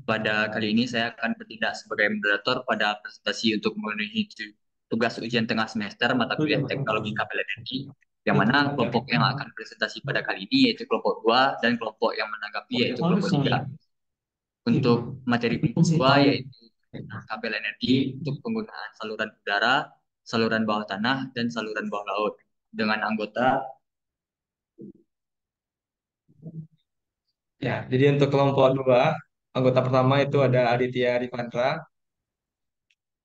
Pada kali ini saya akan bertindak sebagai moderator pada presentasi untuk memenuhi tugas ujian tengah semester mata kuliah Teknologi Kabel Energi, yang mana kelompok yang akan presentasi pada kali ini yaitu kelompok 2 dan kelompok yang menanggapi yaitu kelompok 3. Untuk materi kelompok 2 yaitu kabel energi untuk penggunaan saluran udara, saluran bawah tanah, dan saluran bawah laut dengan anggota Ya, jadi untuk kelompok dua, anggota pertama itu ada Aditya Dipandra,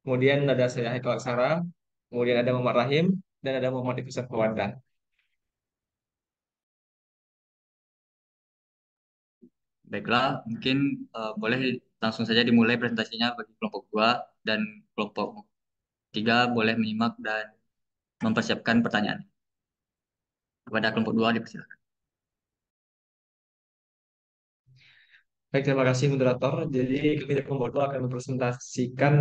kemudian ada saya Haikal Aksara, kemudian ada Muhammad Rahim, dan ada Muhammad Iksan Fawanda. Baiklah, mungkin boleh langsung saja dimulai presentasinya bagi kelompok 2 dan kelompok 3 boleh menyimak dan mempersiapkan pertanyaan. Kepada kelompok 2 dipersilakan. Baik, terima kasih moderator. Jadi kami dari kelompok dua akan mempresentasikan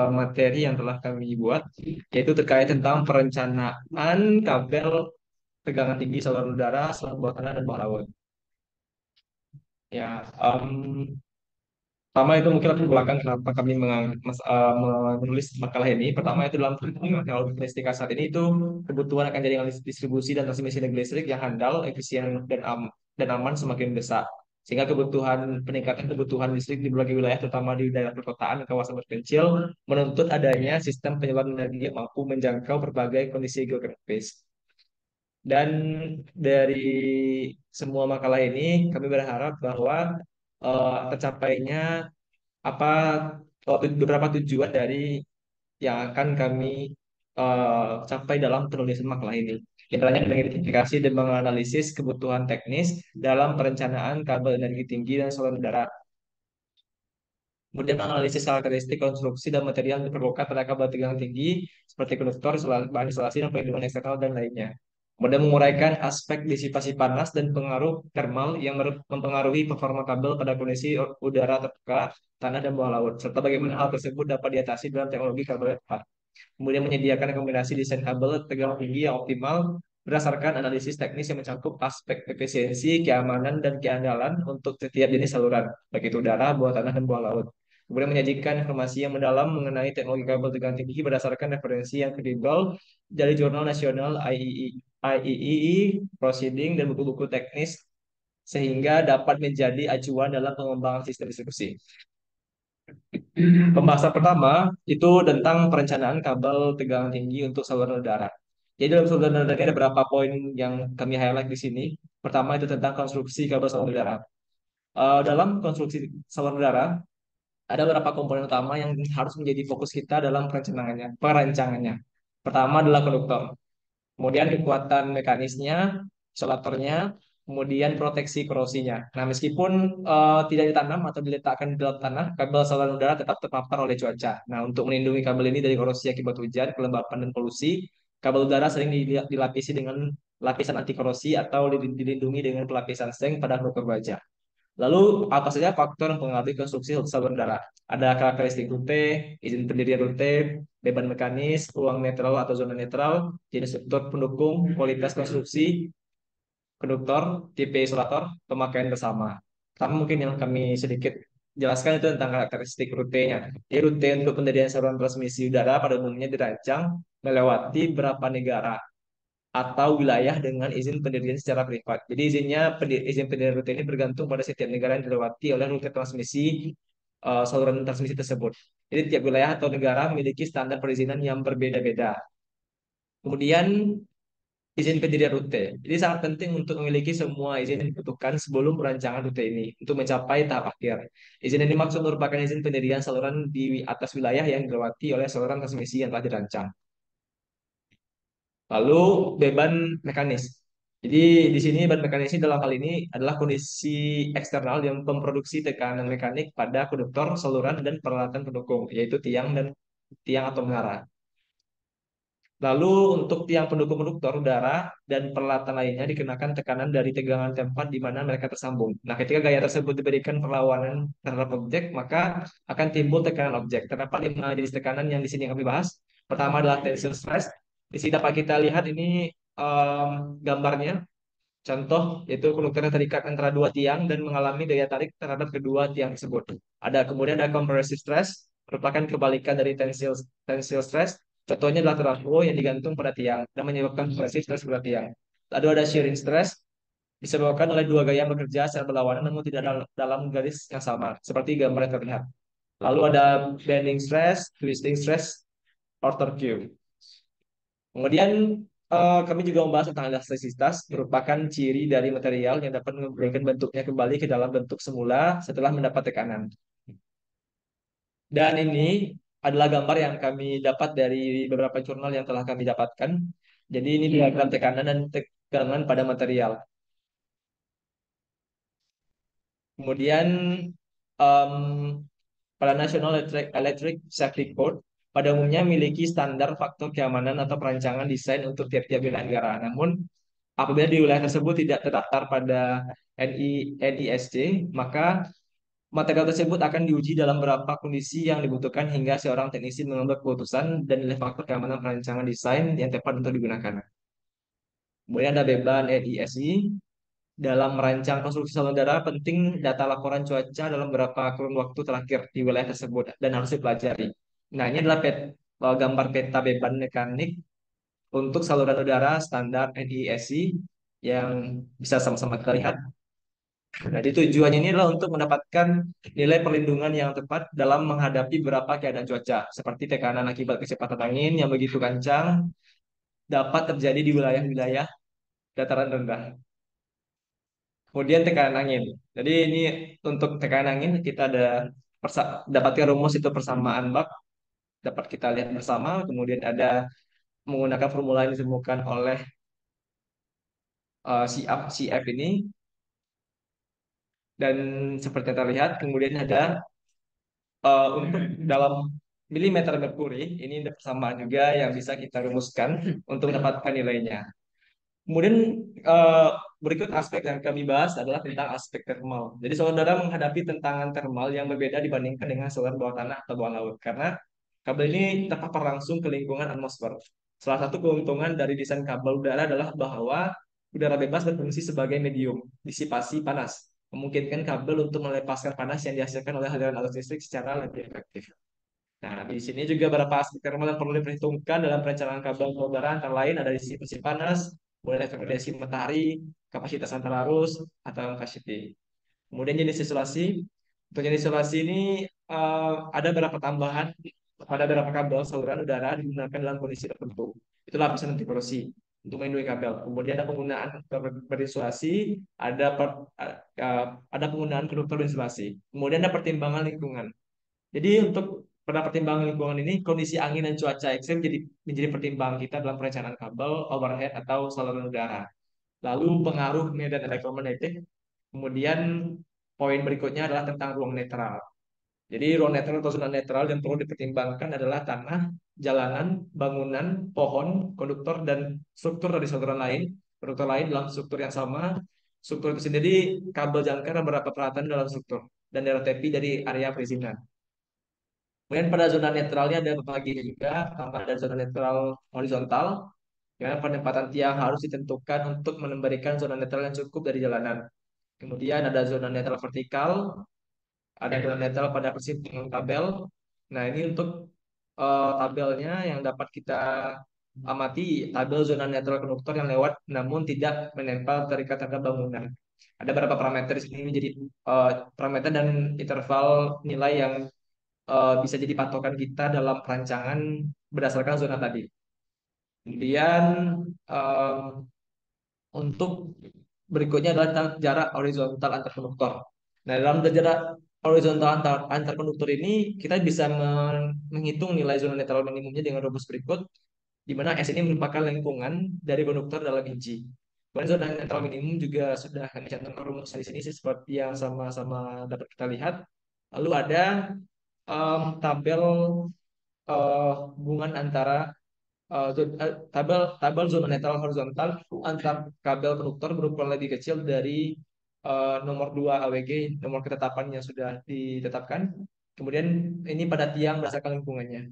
materi yang telah kami buat, yaitu terkait tentang perencanaan kabel tegangan tinggi saluran udara, saluran bawah tanah, dan bawah laut. Ya, pertama itu mungkin latar belakang kenapa kami menulis makalah ini. Pertama itu dalam teknologi listrik saat ini itu kebutuhan akan jaringan distribusi dan transmisi energi listrik yang handal, efisien dan aman semakin besar. Sehingga peningkatan kebutuhan listrik di berbagai wilayah, terutama di daerah perkotaan dan kawasan terpencil, menuntut adanya sistem penyaluran energi yang mampu menjangkau berbagai kondisi geografis. Dan dari semua makalah ini, kami berharap bahwa tercapainya apa beberapa tujuan dari yang akan kami capai dalam penulisan makalah ini. Intinya mengidentifikasi dan menganalisis kebutuhan teknis dalam perencanaan kabel energi tinggi dan saluran udara. Kemudian menganalisis karakteristik konstruksi dan material yang diperlukan pada kabel tegangan tinggi seperti konduktor, bahan isolasi, dan pelindungan eksternal dan lainnya. Kemudian menguraikan aspek disipasi panas dan pengaruh thermal yang mempengaruhi performa kabel pada kondisi udara terbuka, tanah, dan bawah laut, serta bagaimana hal tersebut dapat diatasi dalam teknologi kabel yang tepat. Kemudian menyediakan kombinasi desain kabel tegangan tinggi yang optimal berdasarkan analisis teknis yang mencakup aspek efisiensi, keamanan, dan keandalan untuk setiap jenis saluran, baik itu udara, bawah tanah, dan bawah laut. Kemudian menyajikan informasi yang mendalam mengenai teknologi kabel tegangan tinggi berdasarkan referensi yang kredibel dari jurnal nasional IEEE, Proceeding, dan buku-buku teknis sehingga dapat menjadi acuan dalam pengembangan sistem distribusi. Pembahasan pertama itu tentang perencanaan kabel tegangan tinggi untuk saluran udara. Jadi dalam saluran udara ini ada beberapa poin yang kami highlight di sini. Pertama itu tentang konstruksi kabel saluran udara. Dalam konstruksi saluran udara ada beberapa komponen utama yang harus menjadi fokus kita dalam perancangannya. Pertama adalah konduktor, kemudian kekuatan mekanisnya, isolatornya, kemudian proteksi korosinya. Nah, meskipun tidak ditanam atau diletakkan di dalam tanah, kabel saluran udara tetap terpapar oleh cuaca. Nah, untuk melindungi kabel ini dari korosi akibat hujan, kelembapan, dan polusi, kabel udara sering dilapisi dengan lapisan anti korosi atau dilindungi dengan pelapisan seng pada konduktor baja. Lalu apa saja faktor yang mempengaruhi konstruksi saluran udara? Ada karakteristik rute, izin pendirian rute, beban mekanis, ruang netral atau zona netral, jenis struktur pendukung, kualitas konstruksi, konduktor, tipe isolator, pemakaian bersama. Pertama mungkin yang kami sedikit jelaskan itu tentang karakteristik rutenya. Jadi rute untuk pendirian saluran transmisi udara pada umumnya dirancang melewati beberapa negara atau wilayah dengan izin pendirian secara privat. Jadi izin pendirian rute ini bergantung pada setiap negara yang dilewati oleh rute transmisi saluran transmisi tersebut. Jadi tiap wilayah atau negara memiliki standar perizinan yang berbeda-beda. Kemudian izin pendirian rute. Jadi sangat penting untuk memiliki semua izin yang dibutuhkan sebelum perancangan rute ini untuk mencapai tahap akhir. Izin ini maksud merupakan izin pendirian saluran di atas wilayah yang dilewati oleh saluran transmisi yang telah dirancang. Lalu beban mekanis. Jadi di sini beban mekanis ini dalam hal ini adalah kondisi eksternal yang memproduksi tekanan mekanik pada konduktor, saluran, dan peralatan pendukung, yaitu tiang atau menara. Lalu untuk tiang pendukung konduktor udara dan peralatan lainnya dikenakan tekanan dari tegangan tempat di mana mereka tersambung. Nah, ketika gaya tersebut diberikan perlawanan terhadap objek, maka akan timbul tekanan objek. Terdapat 5 jenis tekanan yang di sini kami bahas. Pertama adalah tensile stress. Di sini dapat kita lihat ini gambarnya. Contoh yaitu konduktor yang terikat antara dua tiang dan mengalami daya tarik terhadap kedua tiang tersebut. Kemudian ada compressive stress, merupakan kebalikan dari tensile stress. Contohnya adalah trafo yang digantung pada tiang dan menyebabkan compressive stress pada tiang. Lalu ada shearing stress, disebabkan oleh dua gaya yang bekerja secara berlawanan namun tidak dalam garis yang sama, seperti gambar yang terlihat. Lalu ada bending stress, twisting stress, or torque. Kemudian kami juga membahas tentang elastisitas, merupakan ciri dari material yang dapat mengembalikan bentuknya kembali ke dalam bentuk semula setelah mendapat tekanan. Dan ini adalah gambar yang kami dapat dari beberapa jurnal yang telah kami dapatkan. Jadi ini diagram tekanan dan tekanan pada material. Kemudian em, pada National Electric Safety Code pada umumnya memiliki standar faktor keamanan atau perancangan desain untuk tiap-tiap wilayah negara. Namun apabila di wilayah tersebut tidak terdaftar pada NISC, maka material tersebut akan diuji dalam beberapa kondisi yang dibutuhkan hingga seorang teknisi mengambil keputusan dan nilai faktor keamanan perancangan desain yang tepat untuk digunakan. Kemudian ada beban NISI. Dalam merancang konstruksi saluran udara, penting data laporan cuaca dalam beberapa kurun waktu terakhir di wilayah tersebut dan harus dipelajari. Nah, ini adalah gambar peta beban mekanik untuk saluran udara standar NISI yang bisa sama-sama kita lihat. Jadi tujuannya ini adalah untuk mendapatkan nilai perlindungan yang tepat dalam menghadapi beberapa keadaan cuaca, seperti tekanan akibat kecepatan angin yang begitu kencang dapat terjadi di wilayah-wilayah dataran rendah. Kemudian tekanan angin. Jadi ini untuk tekanan angin kita ada dapatkan rumus itu persamaan bab dapat kita lihat bersama. Kemudian ada menggunakan formula yang ditemukan oleh CF ini dan seperti yang terlihat kemudian ada untuk dalam milimeter merkuri ini ada persamaan juga yang bisa kita rumuskan untuk mendapatkan nilainya. Kemudian eh, berikut aspek yang kami bahas adalah tentang aspek thermal. Jadi saudara menghadapi tentangan thermal yang berbeda dibandingkan dengan saluran bawah tanah atau bawah laut karena kabel ini terpapar langsung ke lingkungan atmosfer. Salah satu keuntungan dari desain kabel udara adalah bahwa udara bebas berfungsi sebagai medium disipasi panas, memungkinkan kabel untuk melepaskan panas yang dihasilkan oleh aliran arus listrik secara lebih efektif. Nah, di sini juga beberapa aspek thermal yang perlu diperhitungkan dalam perencanaan kabel udara antara lain ada disipasi panas, kemudian efek radiasi matahari, kapasitas antar arus, atau capacity. Kemudian jenis isolasi. Untuk jenis isolasi ini ada beberapa tambahan pada beberapa kabel saluran udara digunakan dalam kondisi tertentu. Itu lapisan anti korosi untuk melindungi kabel. Kemudian ada penggunaan berinsulasi, ada penggunaan konduktor berinsulasi. Kemudian ada pertimbangan lingkungan. Jadi untuk pada pertimbangan lingkungan ini, kondisi angin dan cuaca ekstrim menjadi pertimbangan kita dalam perencanaan kabel, overhead, atau saluran udara. Lalu pengaruh medan elektromagnetik. Kemudian poin berikutnya adalah tentang ruang netral. Jadi ruang netral atau zona netral yang perlu dipertimbangkan adalah tanah, jalanan, bangunan, pohon, konduktor, dan struktur dari saluran lain. Konduktor lain dalam struktur yang sama. Struktur itu sendiri kabel jangkar dan beberapa peralatan dalam struktur dan daerah tepi dari area perizinan. Kemudian pada zona netralnya ada pembagian juga, tambah ada zona netral horizontal, di mana penempatan tiang harus ditentukan untuk memberikan zona netral yang cukup dari jalanan. Kemudian ada zona netral vertikal, ada zona netral pada persimpangan kabel. Nah, ini untuk tabelnya yang dapat kita amati, tabel zona netral konduktor yang lewat namun tidak menempel terikat terhadap bangunan. Ada beberapa parameter di sini menjadi parameter dan interval nilai yang bisa jadi patokan kita dalam perancangan berdasarkan zona tadi. Kemudian em, untuk berikutnya adalah tentang jarak horizontal antar konduktor. Nah, dalam jarak horizontal antar konduktor ini kita bisa menghitung nilai zona netral minimumnya dengan rumus berikut, di mana S ini merupakan lingkungan dari konduktor dalam inci. Kemudian zona netral minimum juga sudah kami cantumkan rumus di sini sih, seperti yang sama-sama dapat kita lihat. Lalu ada tabel hubungan antara tabel tabel zona netral horizontal antar kabel konduktor berukuran lebih kecil dari nomor 2 AWG, nomor ketetapan yang sudah ditetapkan. Kemudian ini pada tiang berdasarkan lingkungannya.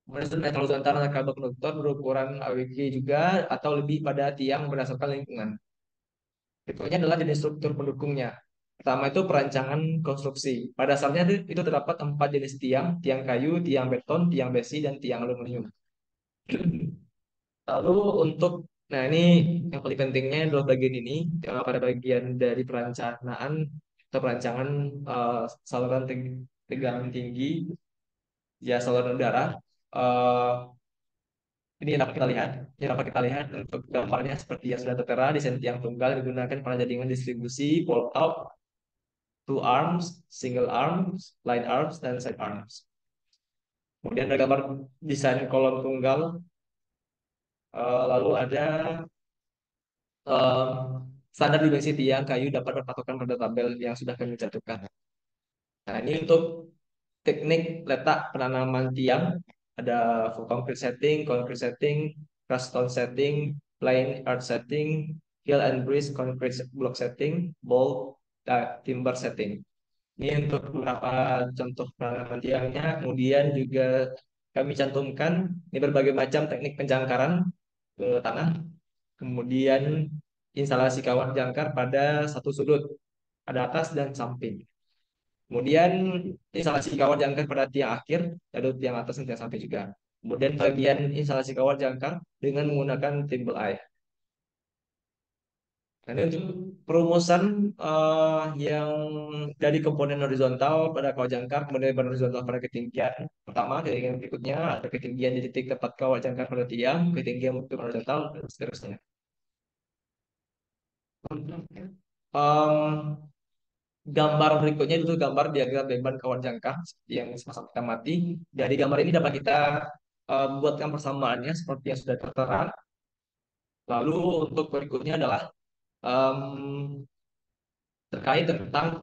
Kemudian zona netral horizontal antar kabel konduktor berukuran AWG juga atau lebih pada tiang berdasarkan lingkungan. Berikutnya adalah jenis struktur pendukungnya. Pertama itu perancangan konstruksi. Pada dasarnya itu terdapat 4 jenis tiang, tiang kayu, tiang beton, tiang besi, dan tiang aluminium. Lalu untuk, nah ini yang paling pentingnya adalah bagian ini, pada bagian dari perencanaan atau perancangan eh, saluran tegangan tinggi, ya saluran udara. Eh, Ini yang dapat kita lihat untuk gambarnya seperti yang sudah tertera di tiang tunggal digunakan pada jaringan distribusi, pull out, two arms, single arms, line arms, dan side arms. Kemudian ada gambar desain kolom tunggal, lalu ada eh, standar dimensi tiang kayu dapat berpatokan pada tabel yang sudah kami cantumkan. Nah, ini untuk teknik letak penanaman tiang, ada concrete setting, crust stone setting, plain earth setting, hill and breeze concrete block setting, bolt, timber setting. Ini untuk beberapa contoh penanaman tiangnya. Kemudian juga kami cantumkan ini berbagai macam teknik penjangkaran ke tanah. Kemudian instalasi kawat jangkar pada satu sudut, ada atas dan samping. Kemudian instalasi kawat jangkar pada tiang akhir, yaitu tiang atas dan tiang samping juga. Kemudian bagian instalasi kawat jangkar dengan menggunakan timbel air. Nah, ini untuk perumusan yang dari komponen horizontal pada kawat jangkar, kemudian dari horizontal pada ketinggian. Pertama, ketinggian berikutnya ada ketinggian di titik tempat kawat jangkar pada tiang, ketinggian untuk horizontal, dan seterusnya. Em, Gambar berikutnya itu gambar diagram beban kawat jangkar seperti yang sama-sama kita mati. Dari gambar ini dapat kita buatkan persamaannya seperti yang sudah tertera. Lalu untuk berikutnya adalah em, terkait tentang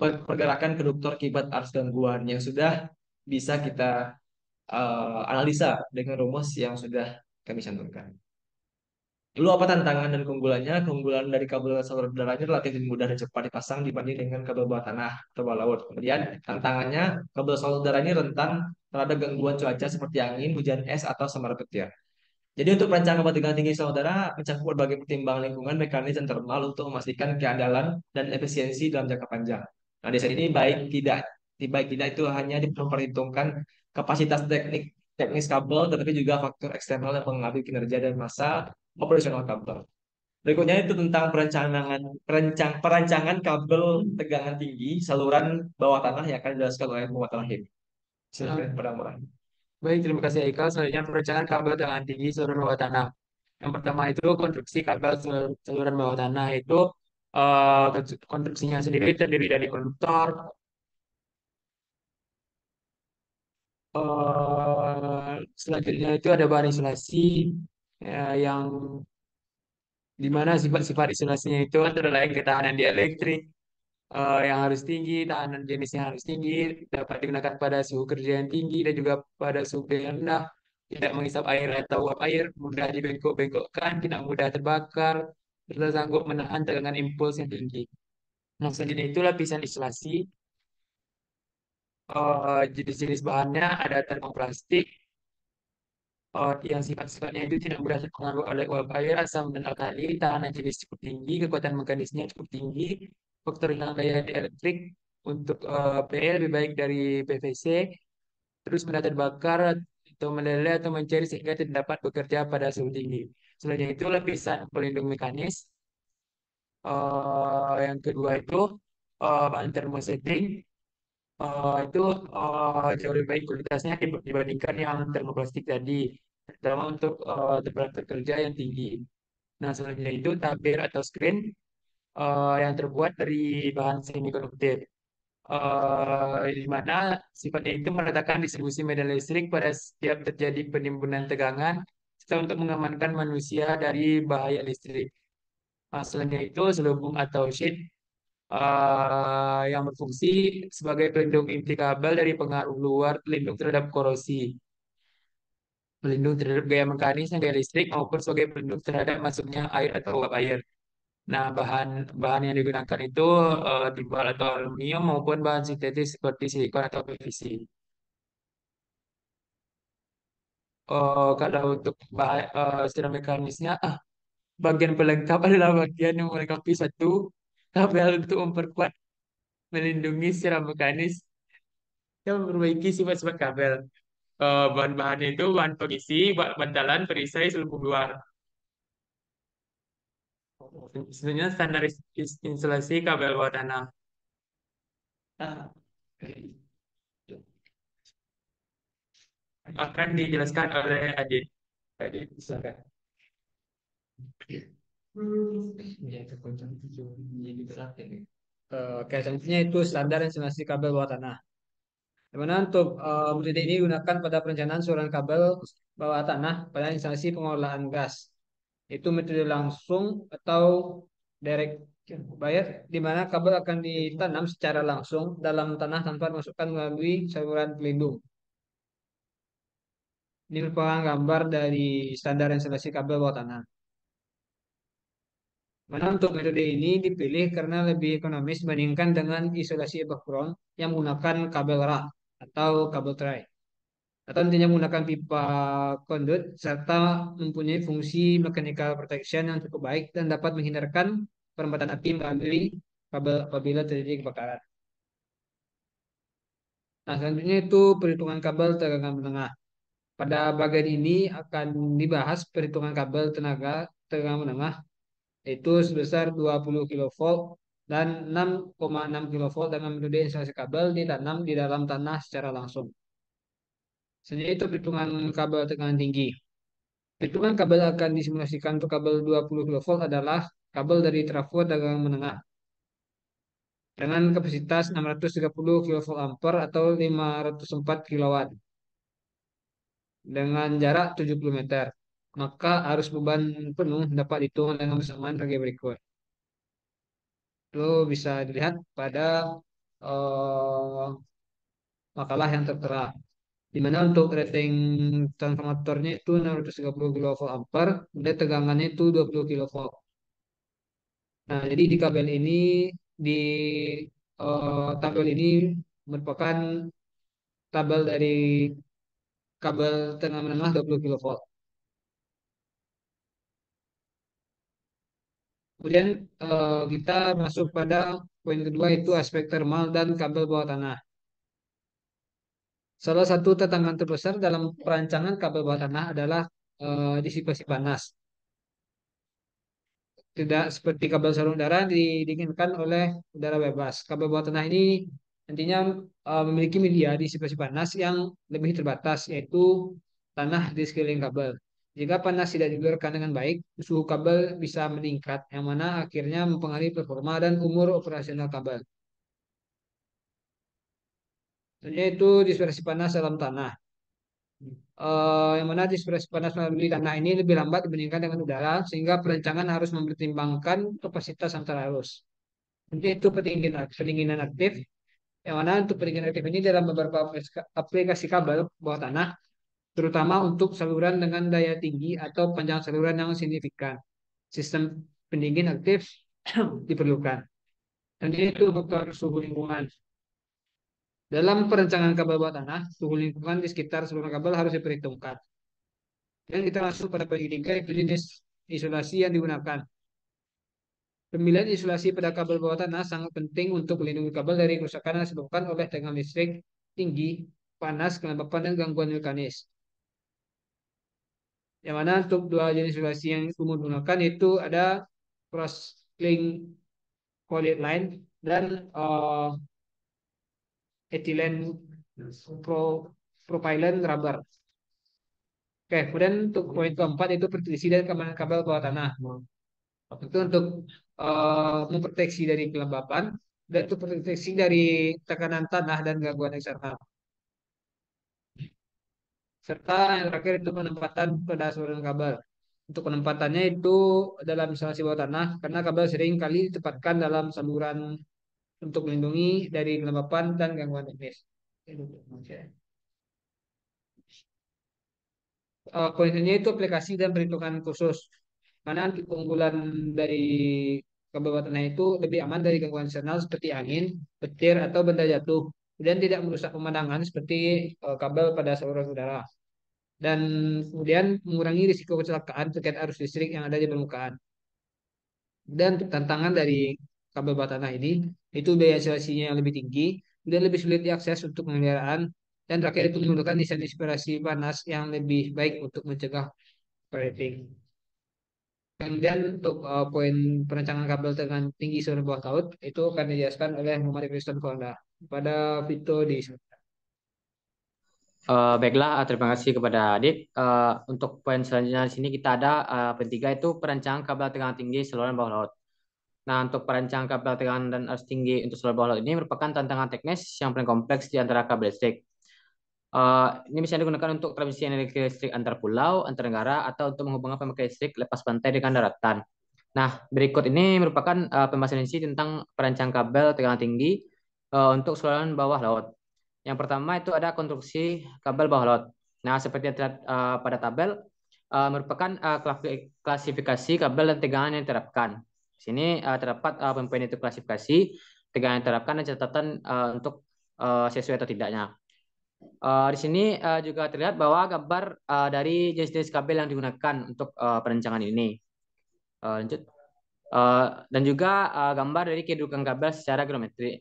pergerakan keduktor kibat arus gangguan yang sudah bisa kita analisa dengan rumus yang sudah kami cantumkan. Dulu apa tantangan dan keunggulannya? Keunggulan dari kabel saluran udaranya relatif mudah dan cepat dipasang dibanding dengan kabel bawah tanah atau bawah laut. Kemudian tantangannya, kabel saluran udara ini rentan terhadap gangguan cuaca seperti angin, hujan es, atau samar petir. Jadi untuk perancangan kepentingan tinggi saudara mencakup berbagai pertimbangan lingkungan, mekanis, dan thermal untuk memastikan keandalan dan efisiensi dalam jangka panjang. Nah, di sini baik tidak itu hanya diperhitungkan kapasitas teknis kabel, tetapi juga faktor eksternal yang mengaruhi kinerja dan masa operasional kabel. Berikutnya itu tentang perancangan kabel tegangan tinggi saluran bawah tanah yang akan dijelaskan oleh Muhammad Rahim. Silakan pada Muhammad. Baik, terima kasih Haikal. Selanjutnya perencanaan kabel tegangan tinggi saluran bawah tanah. Yang pertama itu konstruksi kabel saluran bawah tanah itu konstruksinya sendiri terdiri dari konduktor, selanjutnya itu ada bahan isolasi yang di mana sifat-sifat isolasinya itu antara lain ketahanan di elektrik yang harus tinggi, tahanan jenisnya harus tinggi, dapat digunakan pada suhu kerja yang tinggi dan juga pada suhu yang rendah, tidak mengisap air atau uap air, mudah dibengkok-bengkokkan, tidak mudah terbakar, serta sanggup menahan tegangan impuls yang tinggi. Nah, selanjutnya itu lapisan isolasi. Jenis-jenis bahannya ada termoplastik, yang sifat-sifatnya itu tidak mudah terpengaruh oleh uap air, asam dan alkali, tahanan jenis cukup tinggi, kekuatan mekanisnya cukup tinggi, faktor hilang daya elektrik untuk PL lebih baik dari PVC, terus mudah terbakar atau meleleh atau mencair sehingga tidak dapat bekerja pada suhu tinggi. Selanjutnya itu lapisan pelindung mekanis. Yang kedua itu bahan thermosetting. Itu jauh lebih baik kualitasnya dibandingkan yang termoplastik tadi, terutama untuk temperatur kerja yang tinggi. Nah, selanjutnya itu tabir atau screen yang terbuat dari bahan semikonduktif, di mana sifatnya itu meletakkan distribusi medan listrik pada setiap terjadi penimbunan tegangan, serta untuk mengamankan manusia dari bahaya listrik. Nah, selanjutnya itu selubung atau sheet yang berfungsi sebagai pelindung inti kabel dari pengaruh luar, pelindung terhadap korosi, pelindung terhadap gaya mekanis dan gaya listrik, maupun sebagai pelindung terhadap masuknya air atau uap air. Nah, bahan bahan yang digunakan itu tibal atau aluminium maupun bahan sintetis seperti silikon atau PVC. Kalau untuk secara mekanisnya, bagian pelengkap adalah bagian yang melengkapi satu kabel untuk memperkuat, melindungi secara mekanis yang memperbaiki sifat-sifat kabel. Bahan-bahannya itu bahan pengisi, bantalan, perisai, selubung luar. Sebenarnya standar instalasi kabel bawah tanah. Ah, Akan dijelaskan oleh Adit. Jadi silakan. Ya, itu kunci jadi berat ini. Oke, selanjutnya itu standar instalasi kabel bawah tanah. Dimana untuk metode ini digunakan pada perencanaan saluran kabel bawah tanah pada instalasi pengolahan gas. Itu metode langsung atau direct wire, di mana kabel akan ditanam secara langsung dalam tanah tanpa dimasukkan melalui saluran pelindung. Ini merupakan gambar dari standar instalasi kabel bawah tanah. Mana untuk metode ini dipilih karena lebih ekonomis dibandingkan dengan isolasi above ground yang menggunakan kabel rak atau kabel tray, atau nantinya menggunakan pipa conduit serta mempunyai fungsi mechanical protection yang cukup baik dan dapat menghindarkan perempatan api melalui kabel apabila terjadi kebakaran. Nah, selanjutnya itu perhitungan kabel tegangan menengah. Pada bagian ini akan dibahas perhitungan kabel tenaga tegangan menengah, yaitu sebesar 20 kilovolt dan 6,6 kilovolt dengan metode instalasi kabel ditanam di dalam tanah secara langsung. Selanjutnya itu perhitungan kabel tegangan tinggi. Perhitungan kabel akan disimulasikan untuk kabel 20 kilovolt adalah kabel dari trafo tegangan menengah dengan kapasitas 630 kilovolt ampere atau 504 kilowatt dengan jarak 70 meter. Maka arus beban penuh dapat dihitung dengan persamaan bagi berikut. Itu bisa dilihat pada eh, makalah yang tertera. Di mana untuk rating transformatornya itu 630 kilovolt ampere, dan tegangannya itu 20 kilovolt. Nah, jadi di kabel ini di tabel ini merupakan tabel dari kabel tengah menengah 20 kilovolt. Kemudian kita masuk pada poin kedua itu aspek thermal dan kabel bawah tanah. Salah satu tantangan terbesar dalam perancangan kabel bawah tanah adalah disipasi panas. Tidak seperti kabel saluran udara didinginkan oleh udara bebas. Kabel bawah tanah ini nantinya memiliki media disipasi panas yang lebih terbatas, yaitu tanah di sekeliling kabel. Jika panas tidak dibiarkan dengan baik, suhu kabel bisa meningkat, yang mana akhirnya mempengaruhi performa dan umur operasional kabel. Selanjutnya itu dispersi panas dalam tanah. Yang mana dispersi panas melalui tanah ini lebih lambat dibandingkan dengan udara, sehingga perencanaan harus mempertimbangkan kapasitas antar arus. Jadi itu pendinginan aktif, yang mana untuk pendinginan aktif ini dalam beberapa aplikasi kabel bawah tanah, terutama untuk saluran dengan daya tinggi atau panjang saluran yang signifikan. Sistem pendingin aktif diperlukan. Dan itu faktor suhu lingkungan. Dalam perencanaan kabel bawah tanah, suhu lingkungan di sekitar saluran kabel harus diperhitungkan. Dan kita masuk pada poin ketiga, itu jenis isolasi yang digunakan. Pemilihan isolasi pada kabel bawah tanah sangat penting untuk melindungi kabel dari kerusakan yang disebabkan oleh tegangan listrik tinggi, panas, kelembapan, dan gangguan vulkanis. Yang mana untuk dua jenis isolasi yang umum digunakan itu ada cross-link coiled line dan ethylene pro propylene rubber. Oke, kemudian untuk poin keempat itu proteksi dari keamanan kabel bawah tanah. Itu untuk memproteksi dari kelembapan dan itu proteksi dari tekanan tanah dan gangguan eksternal. Serta yang terakhir itu penempatan pada saluran kabel. Untuk penempatannya itu dalam instalasi bawah tanah karena kabel sering kali ditempatkan dalam saluran untuk melindungi dari kelembapan dan gangguan teknis. Poinnya itu aplikasi dan perhitungan khusus. Karena keunggulan dari kabel bawah tanah itu lebih aman dari gangguan eksternal seperti angin, petir, atau benda jatuh. Dan tidak merusak pemandangan seperti kabel pada saluran udara. Dan kemudian mengurangi risiko kecelakaan terkait arus listrik yang ada di permukaan. Dan tantangan dari kabel bawah tanah ini itu biaya isolasinya yang lebih tinggi dan lebih sulit diakses untuk kendaraan, dan terakhir itu memerlukan desain inspirasi panas yang lebih baik untuk mencegah overheating. Kemudian untuk poin perancangan kabel dengan tinggi saluran bawah laut itu akan dijelaskan oleh Muhammad Kristen Fonda pada Vito di Baiklah, terima kasih kepada Adit. Untuk poin selanjutnya di sini kita ada poin tiga itu perancangan kabel tegangan tinggi saluran bawah laut. Nah, untuk perancangan kabel tegangan dan arus tinggi untuk saluran bawah laut ini merupakan tantangan teknis yang paling kompleks di antara kabel listrik. Ini bisa digunakan untuk transmisi energi listrik antar pulau, antar negara, atau untuk menghubungkan pemakai listrik lepas pantai dengan daratan. Nah, berikut ini merupakan pembahasan isi tentang perancang kabel tegangan tinggi untuk saluran bawah laut. Yang pertama itu ada konstruksi kabel bawah laut. Nah, seperti yang terlihat pada tabel, merupakan klasifikasi kabel dan tegangan yang diterapkan. Di sini terdapat poin itu klasifikasi, tegangan yang diterapkan, dan catatan untuk sesuai atau tidaknya. Di sini juga terlihat bahwa gambar dari jenis-jenis kabel yang digunakan untuk perancangan ini. Lanjut. Dan juga gambar dari kedudukan kabel secara geometri.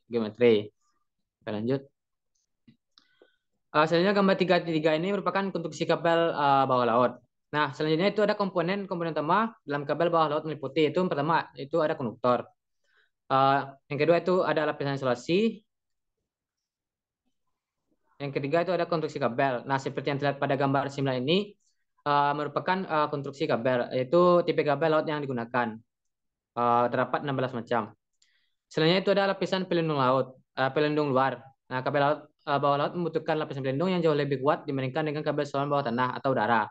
Oke, lanjut. Selanjutnya gambar 3.3 ini merupakan konstruksi kabel bawah laut. Nah, selanjutnya itu ada komponen utama dalam kabel bawah laut meliputi itu yang pertama itu ada konduktor. Yang kedua itu ada lapisan isolasi. Yang ketiga itu ada konstruksi kabel. Nah, seperti yang terlihat pada gambar 9 ini merupakan konstruksi kabel, yaitu tipe kabel laut yang digunakan. Terdapat 16 macam. Selanjutnya itu ada lapisan pelindung laut, pelindung luar. Nah, kabel laut bawah laut membutuhkan lapisan pelindung yang jauh lebih kuat dibandingkan dengan kabel saluran bawah tanah atau udara.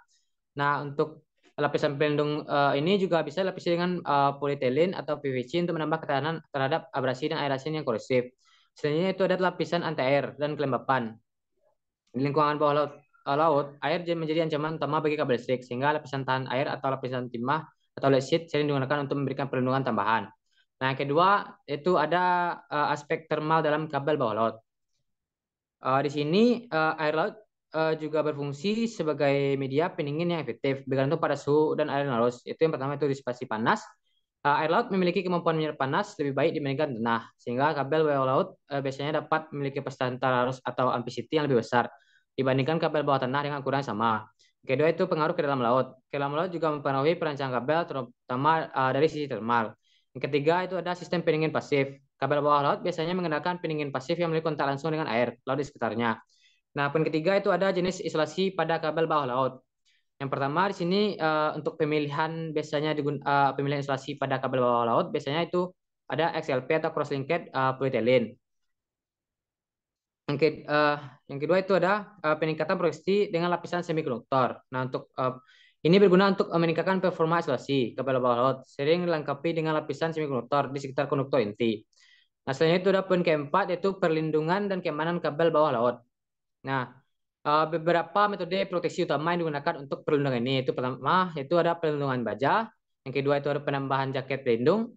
Nah, untuk lapisan pelindung ini juga bisa dilapisi dengan polietilen atau PVC untuk menambah ketahanan terhadap abrasi dan aerasi yang korosif. Selanjutnya itu ada lapisan anti air dan kelembapan. Di lingkungan bawah laut, air menjadi ancaman utama bagi kabel listrik, sehingga lapisan tahan air atau lapisan timah atau lead sheet sering digunakan untuk memberikan perlindungan tambahan. Nah, yang kedua itu ada aspek termal dalam kabel bawah laut. Di sini air laut juga berfungsi sebagai media pendingin yang efektif bergantung pada suhu dan air yang arus. Itu yang pertama itu disipasi panas. Air laut memiliki kemampuan menyerap panas lebih baik dibandingkan tanah, sehingga kabel bawah laut biasanya dapat memiliki persentasenya arus atau amplicity yang lebih besar dibandingkan kabel bawah tanah dengan ukuran sama. Kedua itu pengaruh ke dalam laut. Ke dalam laut juga mempengaruhi perancangan kabel, terutama dari sisi termal. Yang ketiga itu ada sistem pendingin pasif. Kabel bawah laut biasanya menggunakan pendingin pasif yang memiliki kontak langsung dengan air laut di sekitarnya. Nah, poin ketiga itu ada jenis isolasi pada kabel bawah laut. Yang pertama di sini untuk pemilihan biasanya pemilihan isolasi pada kabel bawah laut biasanya itu ada XLP atau cross linked polyethylene. Yang, ke, uh, yang kedua itu ada peningkatan proteksi dengan lapisan semikonduktor. Nah, untuk ini berguna untuk meningkatkan performa isolasi kabel bawah laut, sering dilengkapi dengan lapisan semikonduktor di sekitar konduktor inti. Nah, selanjutnya itu ada poin keempat yaitu perlindungan dan keamanan kabel bawah laut. Nah, beberapa metode proteksi utama yang digunakan untuk perlindungan ini itu pertama itu ada perlindungan baja, yang kedua itu ada penambahan jaket pelindung,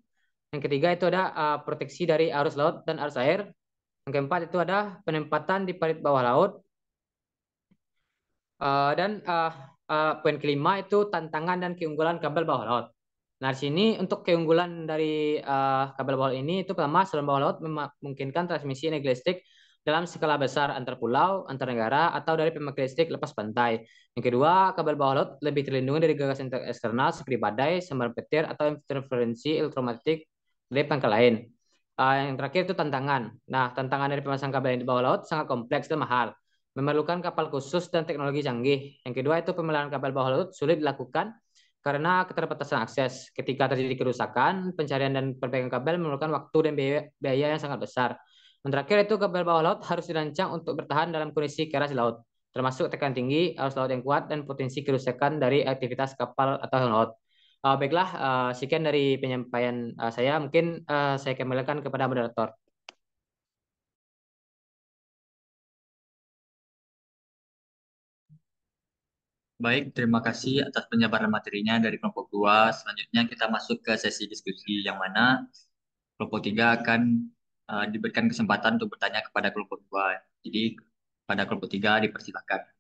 yang ketiga itu ada proteksi dari arus laut dan arus air, yang keempat itu ada penempatan di parit bawah laut, dan poin kelima itu tantangan dan keunggulan kabel bawah laut. Nah, di sini untuk keunggulan dari kabel bawah laut ini itu pertama saluran bawah laut memungkinkan transmisi energi listrik dalam skala besar antar pulau, antar negara, atau dari pemakai listrik lepas pantai. Yang kedua, kabel bawah laut lebih terlindungi dari gagasan eksternal seperti badai, sambaran petir, atau interferensi elektromagnetik dari pangkal lain. Yang terakhir itu tantangan. Nah, tantangan dari pemasangan kabel di bawah laut sangat kompleks dan mahal, memerlukan kapal khusus dan teknologi canggih. Yang kedua itu pemeliharaan kabel bawah laut sulit dilakukan karena keterbatasan akses. Ketika terjadi kerusakan, pencarian dan perbaikan kabel memerlukan waktu dan biaya yang sangat besar. Yang terakhir itu kabel bawah laut harus dirancang untuk bertahan dalam kondisi keras di laut, termasuk tekanan tinggi, arus laut yang kuat, dan potensi kerusakan dari aktivitas kapal atau hewan laut. Baiklah, sekian dari penyampaian saya. Mungkin saya kembalikan kepada moderator. Baik, terima kasih atas penjabaran materinya dari kelompok 2. Selanjutnya kita masuk ke sesi diskusi yang mana kelompok 3 akan diberikan kesempatan untuk bertanya kepada kelompok 2. Jadi pada kelompok 3 dipersilakan.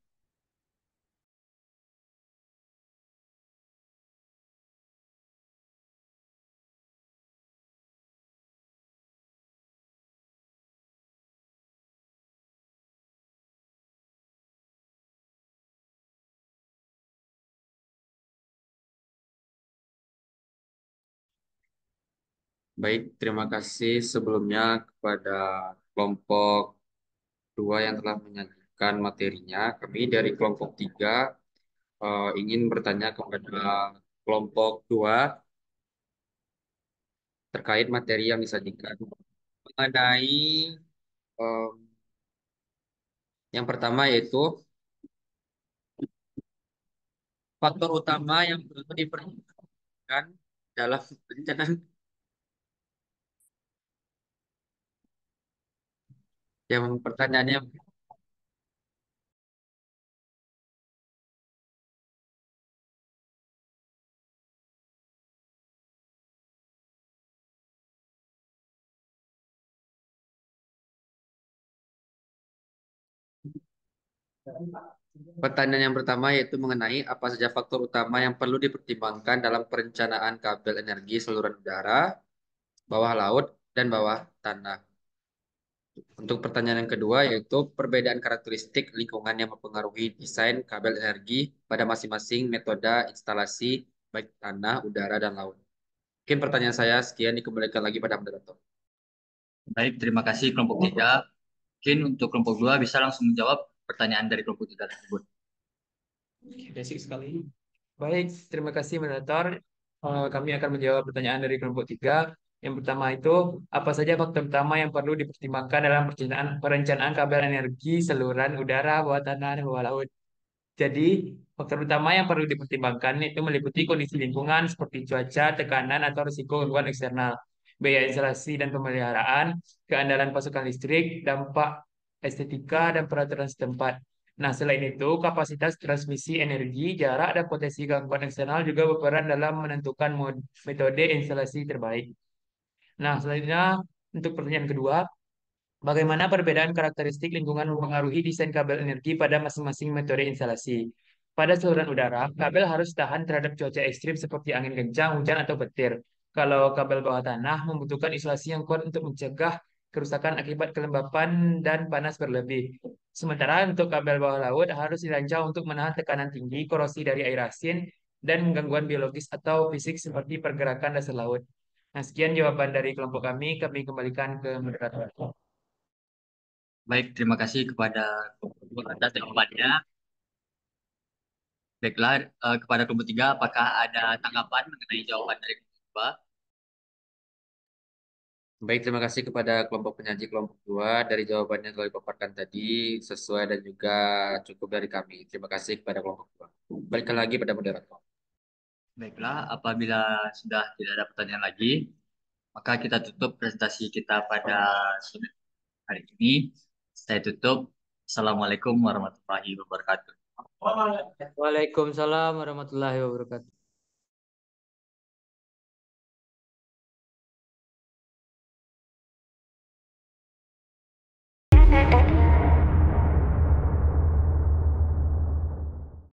Baik, terima kasih sebelumnya kepada kelompok 2 yang telah menyajikan menerangkan materinya. Kami dari kelompok 3 ingin bertanya kepada kelompok 2 terkait materi yang disajikan mengenai eh, yang pertama yaitu faktor utama yang perlu diperhatikan dalam perencanaan yang pertanyaannya. Pertanyaan yang pertama yaitu mengenai apa saja faktor utama yang perlu dipertimbangkan dalam perencanaan kabel energi saluran udara, bawah laut, dan bawah tanah. Untuk pertanyaan yang kedua yaitu perbedaan karakteristik lingkungan yang mempengaruhi desain kabel energi pada masing-masing metode instalasi baik tanah, udara, dan laut. Mungkin pertanyaan saya sekian, dikembalikan lagi pada moderator. Baik, terima kasih kelompok 3. Mungkin untuk kelompok 2 bisa langsung menjawab pertanyaan dari kelompok 3 tersebut. Basic sekali. Baik, terima kasih moderator. Kami akan menjawab pertanyaan dari kelompok 3. Yang pertama itu, apa saja faktor utama yang perlu dipertimbangkan dalam perencanaan kabel energi saluran udara, bawah tanah, dan bawah laut? Jadi, faktor utama yang perlu dipertimbangkan itu meliputi kondisi lingkungan seperti cuaca, tekanan, atau risiko gangguan eksternal, biaya instalasi dan pemeliharaan, keandalan pasokan listrik, dampak estetika, dan peraturan setempat. Nah, selain itu, kapasitas transmisi energi, jarak, dan potensi gangguan eksternal juga berperan dalam menentukan metode instalasi terbaik. Nah, selanjutnya untuk pertanyaan kedua, bagaimana perbedaan karakteristik lingkungan mempengaruhi desain kabel energi pada masing-masing metode instalasi? Pada saluran udara, kabel harus tahan terhadap cuaca ekstrim seperti angin kencang, hujan, atau petir. Kalau kabel bawah tanah membutuhkan isolasi yang kuat untuk mencegah kerusakan akibat kelembapan dan panas berlebih. Sementara untuk kabel bawah laut harus dirancang untuk menahan tekanan tinggi, korosi dari air asin, dan gangguan biologis atau fisik seperti pergerakan dasar laut. Nah, sekian jawaban dari kelompok kami kembalikan ke moderator. Baik, terima kasih kepada kelompok 2 atas jawabannya. Baiklah, kepada kelompok 3, apakah ada tanggapan mengenai jawaban dari kelompok 2? Baik, terima kasih kepada kelompok penyaji kelompok 2 dari jawabannya yang telah dipaparkan tadi, sesuai dan juga cukup dari kami. Terima kasih kepada kelompok 2. Balikan lagi pada moderator. Baiklah, apabila sudah tidak ada pertanyaan lagi, maka kita tutup presentasi kita pada sore hari ini. Saya tutup. Assalamualaikum warahmatullahi wabarakatuh. Waalaikumsalam warahmatullahi wabarakatuh.